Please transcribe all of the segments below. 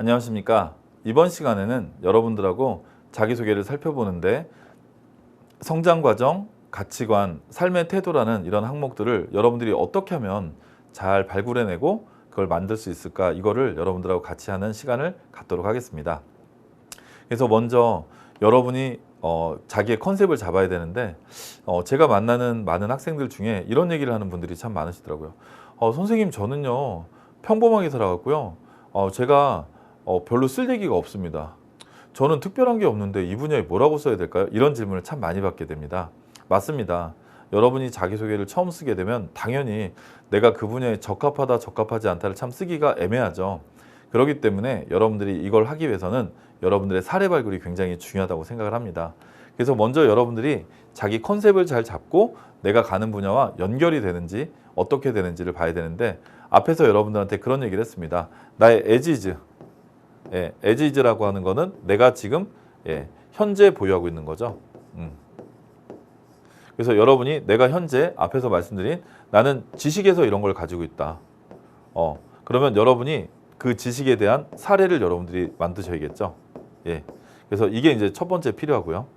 안녕하십니까. 이번 시간에는 여러분들하고 자기소개를 살펴보는데 성장과정, 가치관, 삶의 태도라는 이런 항목들을 여러분들이 어떻게 하면 잘 발굴해내고 그걸 만들 수 있을까, 이거를 여러분들하고 같이 하는 시간을 갖도록 하겠습니다. 그래서 먼저 여러분이 자기의 컨셉을 잡아야 되는데 제가 만나는 많은 학생들 중에 이런 얘기를 하는 분들이 참 많으시더라고요. 선생님, 저는요 평범하게 살아갔고요. 제가 별로 쓸 얘기가 없습니다. 저는 특별한 게 없는데 이 분야에 뭐라고 써야 될까요? 이런 질문을 참 많이 받게 됩니다. 맞습니다. 여러분이 자기소개를 처음 쓰게 되면 당연히 내가 그 분야에 적합하다 적합하지 않다를 참 쓰기가 애매하죠. 그렇기 때문에 여러분들이 이걸 하기 위해서는 여러분들의 사례 발굴이 굉장히 중요하다고 생각을 합니다. 그래서 먼저 여러분들이 자기 컨셉을 잘 잡고 내가 가는 분야와 연결이 되는지 어떻게 되는지를 봐야 되는데, 앞에서 여러분들한테 그런 얘기를 했습니다. 나의 as is라고 하는 거는 내가 지금 현재 보유하고 있는 거죠. 그래서 여러분이 내가 현재 앞에서 말씀드린 나는 지식에서 이런 걸 가지고 있다. 그러면 여러분이 그 지식에 대한 사례를 여러분들이 만드셔야겠죠. 그래서 이게 이제 첫 번째 필요하고요.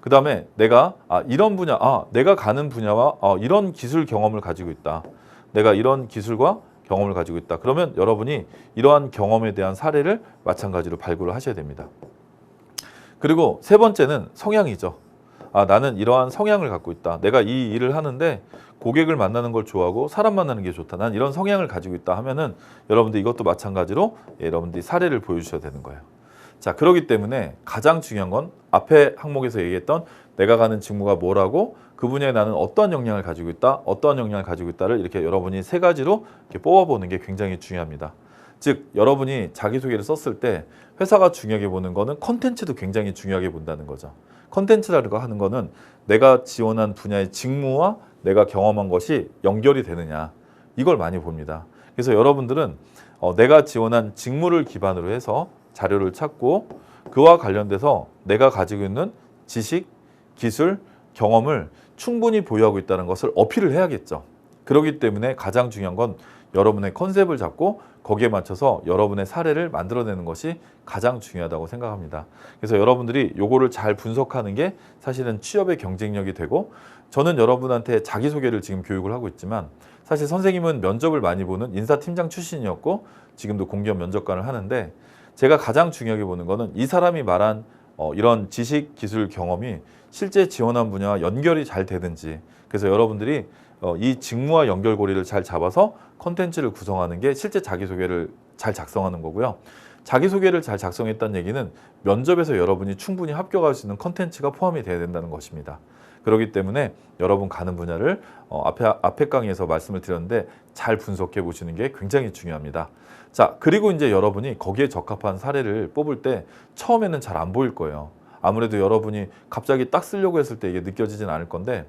그 다음에 내가 이런 분야, 내가 가는 분야와 이런 기술 경험을 가지고 있다. 내가 이런 기술과 경험을 가지고 있다. 그러면 여러분이 이러한 경험에 대한 사례를 마찬가지로 발굴을 하셔야 됩니다. 그리고 세 번째는 성향이죠. 나는 이러한 성향을 갖고 있다. 내가 이 일을 하는데 고객을 만나는 걸 좋아하고 사람 만나는 게 좋다. 난 이런 성향을 가지고 있다 하면은 여러분들 이것도 마찬가지로 여러분들이 사례를 보여주셔야 되는 거예요. 자, 그렇기 때문에 가장 중요한 건 앞에 항목에서 얘기했던 내가 가는 직무가 뭐라고, 그 분야에 나는 어떠한 역량을 가지고 있다, 어떠한 역량을 가지고 있다를 이렇게 여러분이 세 가지로 이렇게 뽑아보는 게 굉장히 중요합니다. 즉, 여러분이 자기소개를 썼을 때 회사가 중요하게 보는 거는 컨텐츠도 굉장히 중요하게 본다는 거죠. 컨텐츠라는 거 하는 거는 내가 지원한 분야의 직무와 내가 경험한 것이 연결이 되느냐, 이걸 많이 봅니다. 그래서 여러분들은 내가 지원한 직무를 기반으로 해서 자료를 찾고 그와 관련돼서 내가 가지고 있는 지식, 기술, 경험을 충분히 보유하고 있다는 것을 어필을 해야겠죠. 그렇기 때문에 가장 중요한 건 여러분의 컨셉을 잡고 거기에 맞춰서 여러분의 사례를 만들어내는 것이 가장 중요하다고 생각합니다. 그래서 여러분들이 요거를 잘 분석하는 게 사실은 취업의 경쟁력이 되고, 저는 여러분한테 자기소개를 지금 교육을 하고 있지만 사실 선생님은 면접을 많이 보는 인사팀장 출신이었고 지금도 공기업 면접관을 하는데, 제가 가장 중요하게 보는 거는 이 사람이 말한 이런 지식, 기술, 경험이 실제 지원한 분야와 연결이 잘 되는지. 그래서 여러분들이 이 직무와 연결고리를 잘 잡아서 컨텐츠를 구성하는 게 실제 자기소개를 잘 작성하는 거고요. 자기소개를 잘 작성했다는 얘기는 면접에서 여러분이 충분히 합격할 수 있는 컨텐츠가 포함이 돼야 된다는 것입니다. 그렇기 때문에 여러분 가는 분야를 앞에 강의에서 말씀을 드렸는데 잘 분석해 보시는 게 굉장히 중요합니다. 자, 그리고 이제 여러분이 거기에 적합한 사례를 뽑을 때 처음에는 잘 안 보일 거예요. 아무래도 여러분이 갑자기 딱 쓰려고 했을 때 이게 느껴지진 않을 건데,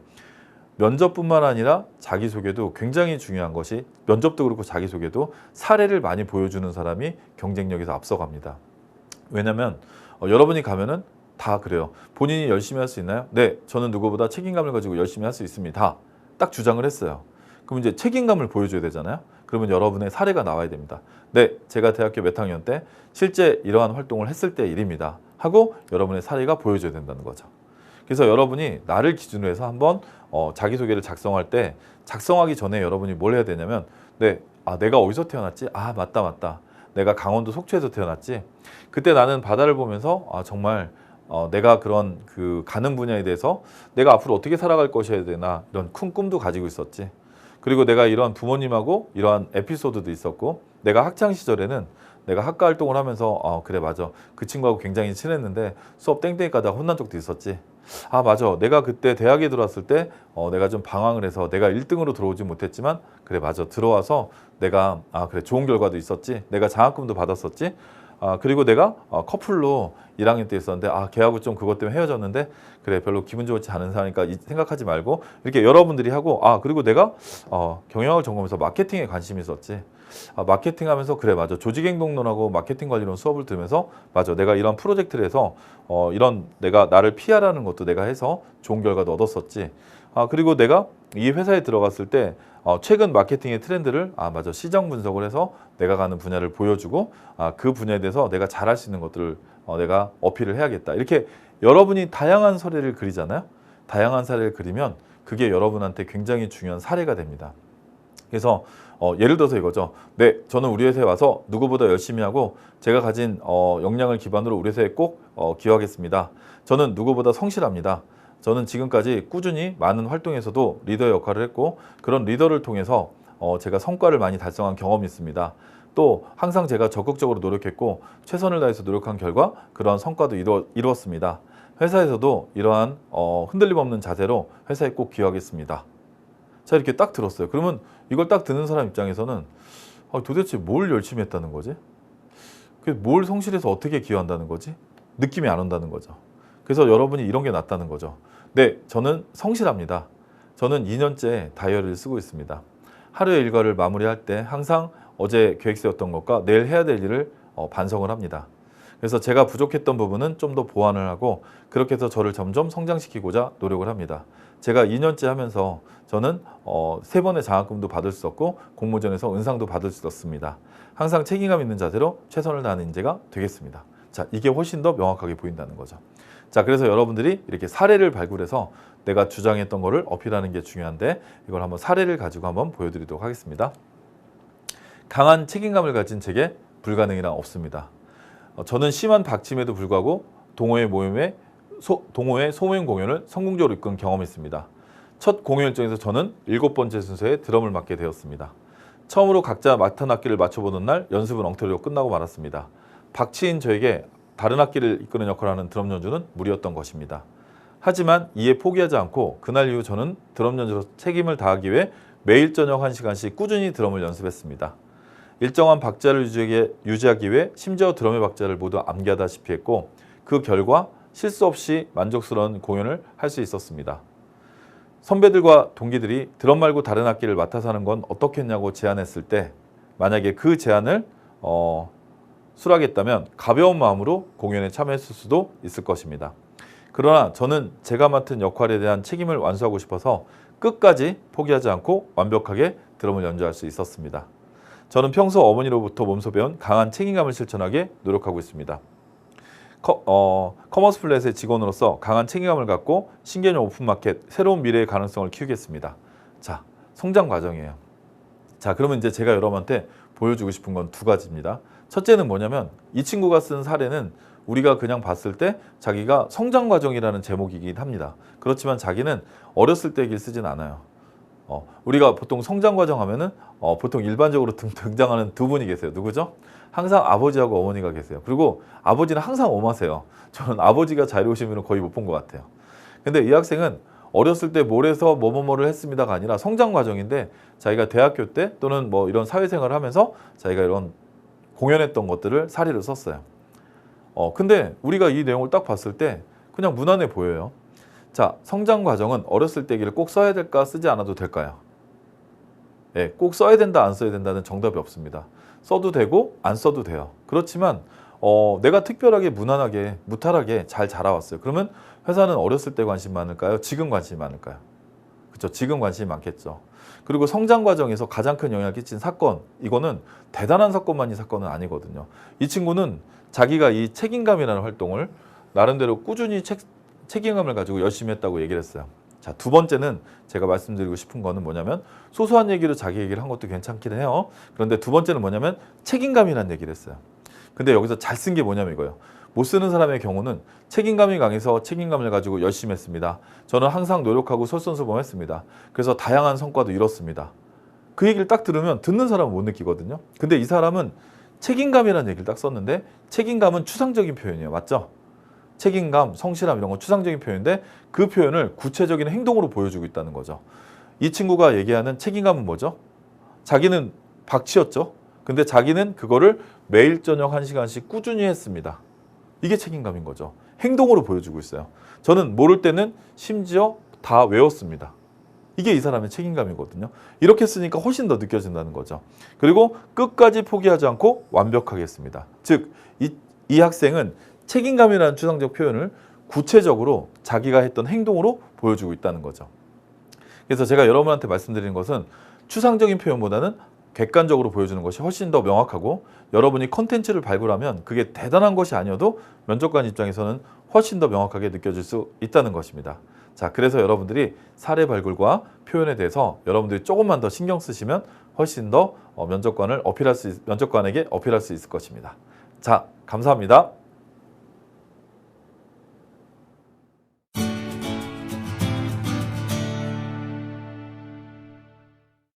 면접뿐만 아니라 자기소개도 굉장히 중요한 것이, 면접도 그렇고 자기소개도 사례를 많이 보여주는 사람이 경쟁력에서 앞서갑니다. 왜냐하면 여러분이 가면은 다 그래요. 본인이 열심히 할 수 있나요? 네, 저는 누구보다 책임감을 가지고 열심히 할 수 있습니다. 딱 주장을 했어요. 그럼 이제 책임감을 보여줘야 되잖아요. 그러면 여러분의 사례가 나와야 됩니다. 네, 제가 대학교 몇 학년 때 실제 이러한 활동을 했을 때 일입니다. 하고 여러분의 사례가 보여줘야 된다는 거죠. 그래서 여러분이 나를 기준으로 해서 한번 자기소개를 작성할 때, 작성하기 전에 여러분이 뭘 해야 되냐면, 네, 내가 어디서 태어났지? 맞다. 내가 강원도 속초에서 태어났지. 그때 나는 바다를 보면서 정말 내가 그런 가는 분야에 대해서 내가 앞으로 어떻게 살아갈 것이어야 되나, 이런 큰 꿈도 가지고 있었지. 그리고 내가 이런 부모님하고 이러한 에피소드도 있었고, 내가 학창 시절에는 내가 학과 활동을 하면서 그래 맞아, 그 친구하고 굉장히 친했는데 수업 땡땡이 까다가 혼난 적도 있었지. 맞아, 내가 그때 대학에 들어왔을 때 내가 좀 방황을 해서 내가 1등으로 들어오지 못했지만 그래 맞아, 들어와서 내가 그래 좋은 결과도 있었지. 내가 장학금도 받았었지. 그리고 내가 커플로 1학년 때 있었는데 걔하고 좀 그것 때문에 헤어졌는데 그래 별로 기분 좋지 않은 사람이니까 생각하지 말고, 이렇게 여러분들이 하고, 그리고 내가 경영학을 전공해서 마케팅에 관심이 있었지. 마케팅 하면서 그래 맞아, 조직행동론하고 마케팅 관리론 수업을 들으면서 맞아, 내가 이런 프로젝트를 해서 이런 내가 나를 PR하는 것도 내가 해서 좋은 결과도 얻었었지. 그리고 내가 이 회사에 들어갔을 때 최근 마케팅의 트렌드를 맞아 시장 분석을 해서 내가 가는 분야를 보여주고 그 분야에 대해서 내가 잘할 수 있는 것들을 내가 어필을 해야겠다. 이렇게 여러분이 다양한 사례를 그리잖아요. 다양한 사례를 그리면 그게 여러분한테 굉장히 중요한 사례가 됩니다. 그래서 예를 들어서 이거죠. 네, 저는 우리 회사에 와서 누구보다 열심히 하고 제가 가진 역량을 기반으로 우리 회사에 꼭 기여하겠습니다. 저는 누구보다 성실합니다. 저는 지금까지 꾸준히 많은 활동에서도 리더 역할을 했고 그런 리더를 통해서 제가 성과를 많이 달성한 경험이 있습니다. 또 항상 제가 적극적으로 노력했고 최선을 다해서 노력한 결과 그런 성과도 이루었습니다. 회사에서도 이러한 흔들림 없는 자세로 회사에 꼭 기여하겠습니다. 자, 이렇게 딱 들었어요. 그러면 이걸 딱 듣는 사람 입장에서는 도대체 뭘 열심히 했다는 거지? 뭘 성실해서 어떻게 기여한다는 거지? 느낌이 안 온다는 거죠. 그래서 여러분이 이런 게 낫다는 거죠. 네, 저는 성실합니다. 저는 2년째 다이어리를 쓰고 있습니다. 하루의 일과를 마무리할 때 항상 어제 계획 세웠던 것과 내일 해야 될 일을 반성을 합니다. 그래서 제가 부족했던 부분은 좀 더 보완을 하고 그렇게 해서 저를 점점 성장시키고자 노력을 합니다. 제가 2년째 하면서 저는 3번의 장학금도 받을 수 있었고 공모전에서 은상도 받을 수 있었습니다. 항상 책임감 있는 자세로 최선을 다하는 인재가 되겠습니다. 자, 이게 훨씬 더 명확하게 보인다는 거죠. 자, 그래서 여러분들이 이렇게 사례를 발굴해서 내가 주장했던 거를 어필하는 게 중요한데 이걸 한번 사례를 가지고 한번 보여드리도록 하겠습니다. 강한 책임감을 가진 제게 불가능이란 없습니다. 저는 심한 박침에도 불구하고 동호회 소모임 공연을 성공적으로 이끈 경험이 있습니다. 첫 공연 일정에서 저는 7번째 순서에 드럼을 맡게 되었습니다. 처음으로 각자 맡은 악기를 맞춰보는 날 연습은 엉터리로 끝나고 말았습니다. 박치인 저에게 다른 악기를 이끄는 역할을 하는 드럼 연주는 무리였던 것입니다. 하지만 이에 포기하지 않고 그날 이후 저는 드럼 연주로 책임을 다하기 위해 매일 저녁 1시간씩 꾸준히 드럼을 연습했습니다. 일정한 박자를 유지하기 위해 심지어 드럼의 박자를 모두 암기하다시피 했고 그 결과 실수 없이 만족스러운 공연을 할 수 있었습니다. 선배들과 동기들이 드럼 말고 다른 악기를 맡아서 하는 건 어떻겠냐고 제안했을 때 만약에 그 제안을 수락했다면 가벼운 마음으로 공연에 참여했을 수도 있을 것입니다. 그러나 저는 제가 맡은 역할에 대한 책임을 완수하고 싶어서 끝까지 포기하지 않고 완벽하게 드럼을 연주할 수 있었습니다. 저는 평소 어머니로부터 몸소 배운 강한 책임감을 실천하게 노력하고 있습니다. 커머스 플랫의 직원으로서 강한 책임감을 갖고 신개념 오픈마켓, 새로운 미래의 가능성을 키우겠습니다. 자, 성장 과정이에요. 자, 그러면 이제 제가 여러분한테 보여주고 싶은 건 2가지입니다. 첫째는 뭐냐면 이 친구가 쓴 사례는 우리가 그냥 봤을 때 자기가 성장 과정이라는 제목이긴 합니다. 그렇지만 자기는 어렸을 때 얘기를 쓰진 않아요. 우리가 보통 성장 과정 하면은 보통 일반적으로 등장하는 2분이 계세요. 누구죠? 항상 아버지하고 어머니가 계세요. 그리고 아버지는 항상 엄하세요. 저는 아버지가 자유로우신 분은 거의 못 본 것 같아요. 근데 이 학생은 어렸을 때 뭘 해서 뭐뭐뭐를 했습니다가 아니라 성장 과정인데 자기가 대학교 때 또는 뭐 이런 사회생활을 하면서 자기가 이런 공연했던 것들을 사례로 썼어요. 근데 우리가 이 내용을 딱 봤을 때 그냥 무난해 보여요. 자, 성장 과정은 어렸을 때 얘기를 꼭 써야 될까 쓰지 않아도 될까요? 네, 꼭 써야 된다 안 써야 된다는 정답이 없습니다. 써도 되고 안 써도 돼요. 그렇지만 내가 특별하게 무난하게 무탈하게 잘 자라왔어요. 그러면 회사는 어렸을 때 관심 많을까요? 지금 관심이 많을까요? 그렇죠. 지금 관심이 많겠죠. 그리고 성장 과정에서 가장 큰 영향을 끼친 사건, 이거는 대단한 사건만이 사건은 아니거든요. 이 친구는 자기가 이 책임감이라는 활동을 나름대로 꾸준히 책임감을 가지고 열심히 했다고 얘기를 했어요. 자, 2번째는 제가 말씀드리고 싶은 거는 뭐냐면 소소한 얘기로 자기 얘기를 한 것도 괜찮긴 해요. 그런데 2번째는 뭐냐면 책임감이라는 얘기를 했어요. 근데 여기서 잘 쓴 게 뭐냐면 이거예요. 못 쓰는 사람의 경우는 책임감이 강해서 책임감을 가지고 열심히 했습니다. 저는 항상 노력하고 솔선수범했습니다. 그래서 다양한 성과도 이뤘습니다. 그 얘기를 딱 들으면 듣는 사람은 못 느끼거든요. 근데 이 사람은 책임감이라는 얘기를 딱 썼는데 책임감은 추상적인 표현이에요. 맞죠? 책임감, 성실함 이런 건 추상적인 표현인데 그 표현을 구체적인 행동으로 보여주고 있다는 거죠. 이 친구가 얘기하는 책임감은 뭐죠? 자기는 박치였죠. 근데 자기는 그거를 매일 저녁 1시간씩 꾸준히 했습니다. 이게 책임감인 거죠. 행동으로 보여주고 있어요. 저는 모를 때는 심지어 다 외웠습니다. 이게 이 사람의 책임감이거든요. 이렇게 쓰니까 훨씬 더 느껴진다는 거죠. 그리고 끝까지 포기하지 않고 완벽하게 했습니다. 즉, 이 학생은 책임감이라는 추상적 표현을 구체적으로 자기가 했던 행동으로 보여주고 있다는 거죠. 그래서 제가 여러분한테 말씀드리는 것은 추상적인 표현보다는 객관적으로 보여주는 것이 훨씬 더 명확하고 여러분이 콘텐츠를 발굴하면 그게 대단한 것이 아니어도 면접관 입장에서는 훨씬 더 명확하게 느껴질 수 있다는 것입니다. 자, 그래서 여러분들이 사례 발굴과 표현에 대해서 여러분들이 조금만 더 신경 쓰시면 훨씬 더 면접관에게 어필할 수 있을 것입니다. 자, 감사합니다.